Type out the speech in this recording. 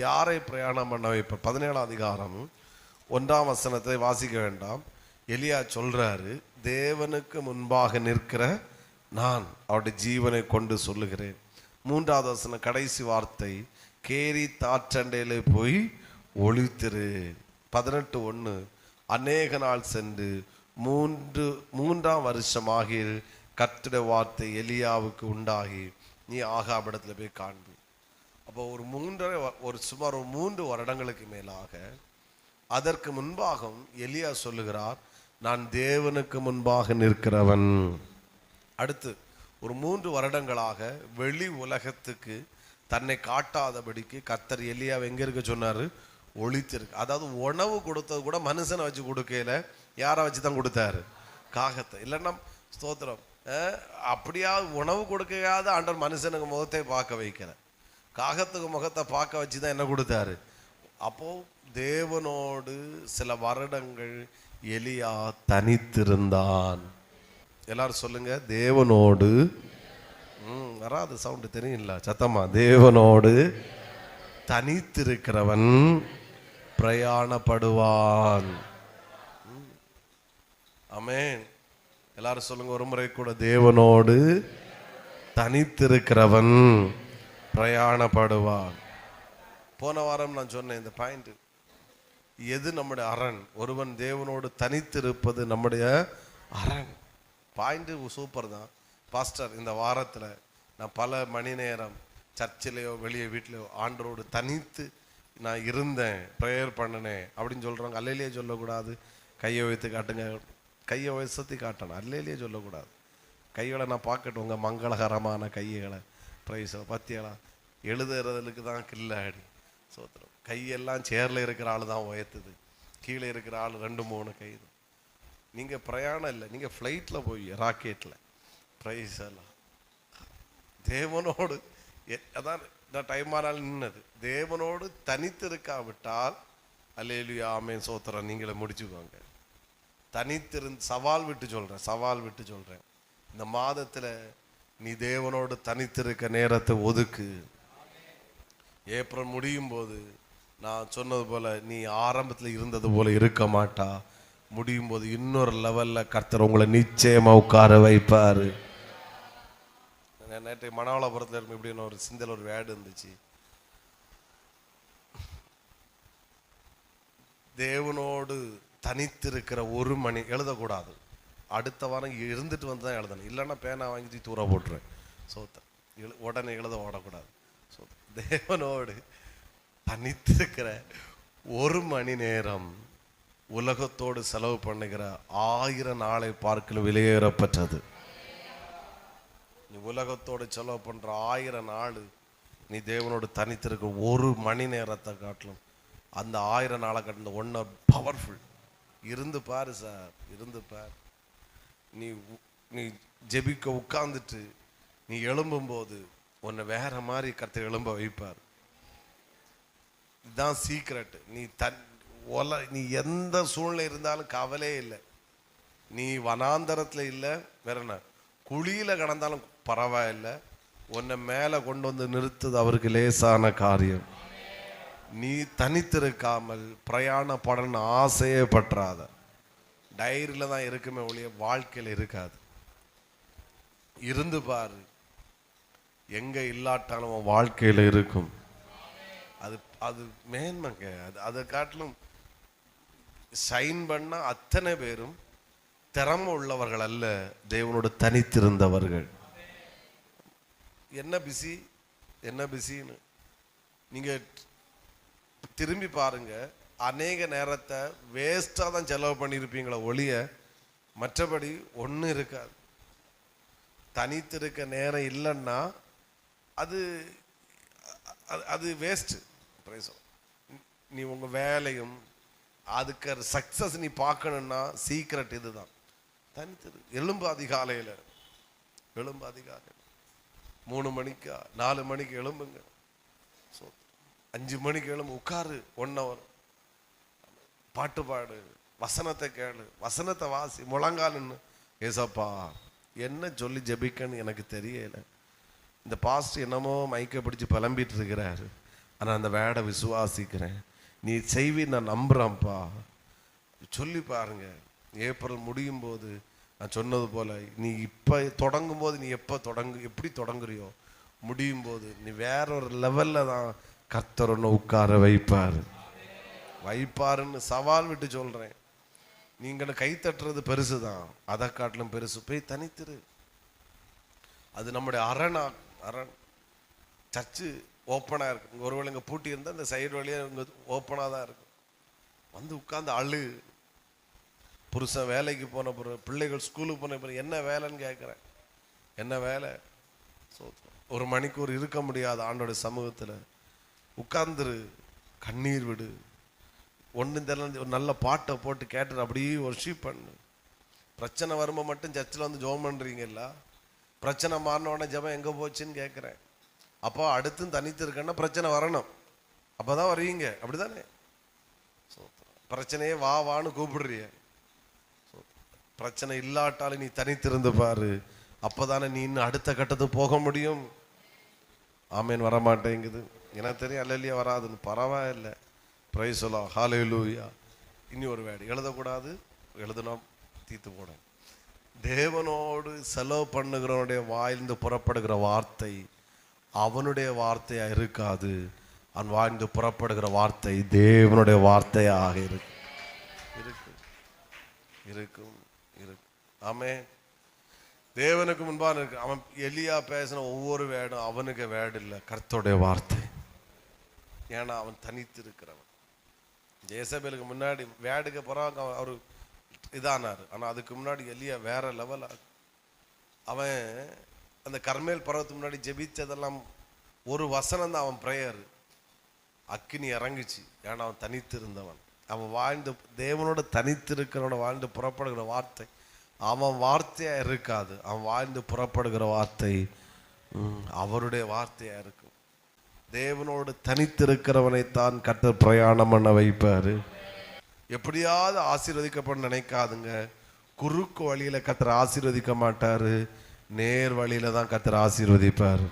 யாரை பிரயாணம் பண்ண வைப்பார்? 17ஆம் அதிகாரம் 1ஆம் வசனத்தை வாசிக்க வேண்டாம். எலியா சொல்றாரு, தேவனுக்கு முன்பாக நிற்கிற நான் அவருடைய ஜீவனை கொண்டு சொல்லுகிறேன். 3வது வசனம் கடைசி வார்த்தை, கேரி தாற்றண்டையிலே போய் ஒளித்திரு. 18:1 அநேக நாள் சென்று 3ஆம் வருஷமாகி கர்த்தருடைய வார்த்தை எலியாவுக்கு உண்டாகி, நீ ஆகாபிடத்துல போய் காண்பு. அப்போ சுமார் 3 வருடங்களுக்கு மேலாக அதற்கு முன்பாக எலியா சொல்லுகிறார், நான் தேவனுக்கு முன்பாக நிற்கிறவன். அடுத்து ஒரு 3 வருடங்களாக வெளி உலகத்துக்கு தன்னை காட்டாதபடிக்கு கர்த்தர் எலியாவை எங்க இருக்க சொன்னாரு? ஒளித்திருக்கு. அதாவது உணவு கொடுத்தது கூட மனுஷனை வச்சு கொடுக்கல, யாரை வச்சு தான் கொடுத்தாரு? காகத்தை. இல்லைன்னா ஸ்தோத்திரம், அப்படியா உணவு கொடுக்காத ஆண்டவர் மனுஷனுக்கு முகத்தை பார்க்க வைக்கிற, காகத்துக்கு முகத்தை பார்க்க வச்சு தான் என்ன கொடுத்தாரு? அப்போ தேவனோடு சில வருடங்கள் எலியா தனித்திருந்தான். எல்லாரும் சொல்லுங்க, தேவனோடு. வராது சவுண்டு தெரியுங்களா? சத்தமா, தேவனோடு தனித்திருக்கிறவன் பிரயாணப்படுவான். ஆமென். எல்லாரும் சொல்லுங்க ஒரு முறை கூட, தேவனோடு தனித்திருக்கிறவன் பிரயாணப்படுவான். போன வாரம் நான் சொன்னேன் இந்த பாயிண்ட், எது நம்முடைய அரண்? ஒருவன் தேவனோடு தனித்திருப்பது நம்முடைய அரண். பாயிண்ட் சூப்பர் தான் பாஸ்டர். இந்த வாரத்தில் நான் பல மணி நேரம் சர்ச்சிலேயோ வெளியே வீட்டிலையோ ஆண்டரோடு தனித்து நான் இருந்தேன், ப்ரேயர் பண்ணினேன் அப்படின்னு சொல்கிறவங்க அல்லையிலேயே சொல்லக்கூடாது. கையை வைத்து காட்டுங்க, கையை வசதி காட்டணும், அல்லையிலேயே சொல்லக்கூடாது. கைகளை நான் பார்க்கட்டும், உங்கள் மங்களகரமான கைகளை ப்ரைஸோ பத்தியலா எழுதுறதுக்கு தான் கில்லாடி. சோத்திரம், கையெல்லாம் சேரில் இருக்கிற ஆள் தான் உயர்த்துது, கீழே இருக்கிற ஆள் 2-3 கை தான். நீங்கள் பிரயாணம் இல்லை, நீங்கள் ஃப்ளைட்டில் போய் ராக்கெட்டில் ப்ரைஸ் எல்லாம் தேவனோடு. அதான் நான் டைம் ஆனாலும் நின்னது, தேவனோடு தனித்து இருக்காவிட்டால் அல்லேலூயா ஆமென் சோத்திரம் நீங்களே முடிச்சுக்கோங்க. தனித்திருந்து சவால் விட்டு சொல்கிறேன், இந்த மாதத்தில் நீ தேவனோடு தனித்திருக்க நேரத்தை ஒதுக்கு. ஏப்ரல் முடியும் போது நான் சொன்னது போல நீ ஆரம்பத்தில் இருந்தது போல இருக்க மாட்டா. முடியும் போது இன்னொரு லெவலில் கர்த்தர் உங்களை நிச்சயமாக உட்கார வைப்பார். நேற்று மணவாளபுரத்தில் இருக்கும் இப்படின்னு ஒரு சிந்தல் ஒரு வேர்டு இருந்துச்சு, தேவனோடு தனித்திருக்கிற 1 மணி எழுதக்கூடாது, அடுத்த வாரம் இருந்துட்டு வந்து தான் எழுதணும். இல்லைன்னா பேனா வாங்கி தூர போட்டுருவேன். உடனே எழுத ஓடக்கூடாது. தேவனோடு தனித்திருக்கிற 1 மணி நேரம் உலகத்தோடு செலவு பண்ணுகிற 1000 நாளை பார்க்கலும் வெளியேறப்பட்டது. நீ உலகத்தோடு செலவு பண்ற 1000 நாள் நீ தேவனோடு தனித்திருக்க 1 மணி நேரத்தை காட்டிலும் அந்த 1000 நாளை காட்டின ஒன்று பவர்ஃபுல். இருந்து பாரு சார், இருந்து பாரு. நீ ஜெபிக்க உட்கார்ந்துட்டு நீ எழும்பும்போது உன்னை வேற மாதிரி கர்த்தர் எழும்ப வைப்பார். இதுதான் சீக்ரெட். நீ எந்த சூழ்நிலை இருந்தாலும் கவலையே இல்லை. நீ வனாந்தரத்தில் இல்லை, வேற என்ன குழியில கடந்தாலும் பரவாயில்லை, உன்னை மேலே கொண்டு வந்து நிறுத்துது அவருக்கு லேசான காரியம். நீ தனித்திருக்காமல் பிரயாணப்படணும் ஆசையே பற்றாத. டைரியில் தான் இருக்குமே ஒழிய வாழ்க்கையில் இருக்காது. இருந்து பாரு, எங்க இல்லாட்டாலும் வாழ்க்கையில் இருக்கும். அது மேன்மைங்க. அதை காட்டிலும் ஷைன் பண்ண அத்தனை பேரும் திறமை உள்ளவர்கள் அல்ல, தேவனோடு தனித்திருந்தவர்கள். என்ன பிஸின்னு நீங்க திரும்பி பாருங்க. அநேக நேரத்தை வேஸ்டா தான் செலவு பண்ணியிருப்பீங்களா ஒழிய மற்றபடி ஒன்றும் இருக்காது. தனித்திருக்க நேரம் இல்லைன்னா அது வேஸ்ட். நீ உங்க வேலையும் அதுக்கு சக்சஸ் நீ பார்க்கணும்னா சீக்ரெட் இதுதான். தனித்திரு. எலும்பு அதிகாலையில் 3 மணிக்கா 4 மணிக்கு எழும்புங்க. 5 மணிக்கு எழும்பு, உட்காரு 1 hour, பாட்டு பாடு, வசனத்தை கேளு, வசனத்தை வாசி, முழங்காலுன்னு ஏசப்பா என்ன சொல்லி ஜெபிக்கன்னு எனக்கு தெரியல. இந்த பாஸ்ட் என்னமோ மைக்கை பிடிச்சி புலம்பிட்டு இருக்கிறாரு. ஆனால் அந்த வேடை விசுவாசிக்கிறேன், நீ செய்வி, நான் நம்புகிறேன்ப்பா. சொல்லி பாருங்க. ஏப்ரல் முடியும் போது நான் சொன்னது போல, நீ இப்போ தொடங்கும் போது, நீ எப்படி தொடங்குறியோ, முடியும் போது நீ வேற ஒரு லெவல்ல தான் கர்த்தர் ஒன்று உட்கார வைப்பாருன்னு சவால் விட்டு சொல்றேன். நீங்க கை தட்டுறது பெருசு தான், அதை காட்டிலும் பெருசு. போய் தனித்திரு. அது நம்முடைய அரண். சர்ச்சு ஓப்பனாக இருக்கு. ஒருவேளை இங்கே பூட்டி இருந்தால் இந்த சைடு வழியாக இங்கே ஓப்பனாக தான் இருக்கும். வந்து உட்காந்து அழு. புருஷன் வேலைக்கு போன பிறகு, பிள்ளைகள் ஸ்கூலுக்கு போன பிறகு, என்ன வேலைன்னு கேட்குறேன். என்ன வேலை? ஒரு மணிக்கூர் இருக்க முடியாது ஆண்டோட சமூகத்தில். உட்கார்ந்துரு, கண்ணீர் விடு. ஒன்றும் தெரியல, ஒரு நல்ல பாட்டை போட்டு கேட்டு அப்படியே ஒர்ஷிப் பண்ணு. பிரச்சனை வரும்போது மட்டும் சர்ச்சில் வந்து ஜெபம் பண்ணுறீங்கல்ல, பிரச்சனை மாறின உடனே ஜெபம் எங்கே போச்சுன்னு கேட்குறேன். அப்போ அடுத்தும் தனித்து இருக்கேன்னா பிரச்சனை வரணும், அப்போ தான் வருவீங்க. அப்படி தானே? பிரச்சனையே வான்னு கூப்பிடுறிய. பிரச்சனை இல்லாட்டாலும் நீ தனித்திருந்து பாரு, அப்போதானே நீ இன்னும் அடுத்த கட்டத்துக்கு போக முடியும். ஆமேன். வரமாட்டேங்குது எனக்கு தெரியும். அல்லையா வராதுன்னு பரவாயில்லை. பிரைஸ் சொல்லா. ஹல்லேலூயா. இனி ஒரு வேடு எழுதக்கூடாது, எழுதுனா தீத்து போட. தேவனோடு செலவு பண்ணுகிறவனுடைய வாய்ந்து புறப்படுகிற வார்த்தை அவனுடைய வார்த்தையா இருக்காது. அவன் வாழ்ந்து புறப்படுகிற வார்த்தை தேவனுடைய வார்த்தையாக இருக்கும். ஆமே. தேவனுக்கு முன்பாக இருக்கு. அவன் எலியா பேசின ஒவ்வொரு வேடும் அவனுக்கு வேடு இல்லை, கர்த்தருடைய வார்த்தை. ஏன்னா அவன் தனித்து இருக்கிறவன். ஜேசபேலுக்கு முன்னாடி வேடுக்கு பிறகு அவரு இதானார். ஆனால் அதுக்கு முன்னாடி எலியா வேற லெவல். அவன் அந்த கர்மேல் பர்வத்துக்கு முன்னாடி ஜெபிச்சதெல்லாம் ஒரு வசனம் தான் அவன் பிரேயர். அக்கினி இறங்குச்சு. ஏன்னா அவன் தனித்து இருந்தவன். அவன் வாழ்ந்து தேவனோட தனித்து இருக்கிறவனோட வாழ்ந்து புறப்படுகிற வார்த்தை அவன் வார்த்தையா இருக்காது. அவன் வாழ்ந்து புறப்படுகிற வார்த்தை அவருடைய வார்த்தையா இருக்கும். தேவனோடு தனித்திருக்கிறவனைத்தான் கர்த்தர் பிரயாணம் பண்ண வைப்பாரு. எப்படியாவது ஆசீர்வதிக்கப்பட நினைக்காதுங்க. குறுக்கு வழியில கர்த்தர் ஆசீர்வதிக்க மாட்டாரு, நேர் வழியில தான் கர்த்தர் ஆசீர்வதிப்பாரு.